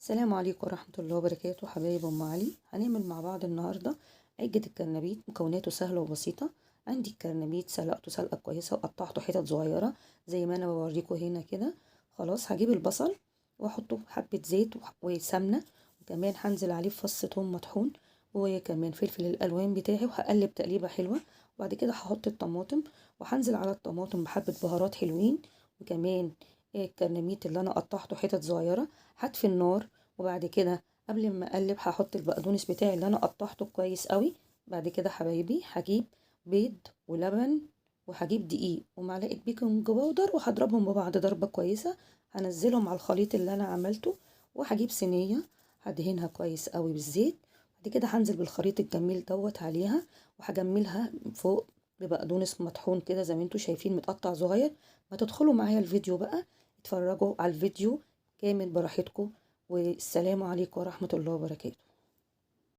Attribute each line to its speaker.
Speaker 1: السلام عليكم ورحمة الله وبركاته. حبايب أم علي، هنعمل مع بعض النهاردة عجة الكرنبيت. مكوناته سهلة وبسيطة. عندي الكرنبيت سلقته سلقة كويسة وقطعته حتت صغيرة زي ما أنا بوريكم هنا كده. خلاص هجيب البصل وأحطه حبة زيت وسمنة، وكمان هنزل عليه بفص ثوم مطحون وكمان فلفل الألوان بتاعي، وهقلب تقليبة حلوة. وبعد كده هحط الطماطم وهنزل على الطماطم بحبة بهارات حلوين، وكمان الكرنبيت اللي أنا قطعته حتت صغيرة. هطفي النار، وبعد كده قبل ما اقلب هحط البقدونس بتاعي اللي انا قطعته كويس قوي. بعد كده حبايبي هجيب بيض ولبن، وهجيب دقيق ومعلقه بيكنج باودر، وهضربهم ببعض ضربه كويسه. هنزلهم على الخليط اللي انا عملته، وهجيب صينيه هدهنها كويس قوي بالزيت. بعد كده هنزل بالخليط الجميل دوت عليها، وهجملها فوق ببقدونس مطحون كده زي ما انتوا شايفين متقطع صغير. ما تدخلوا معايا الفيديو بقى، اتفرجوا على الفيديو كامل براحتكم. والسلام عليكم ورحمة الله وبركاته.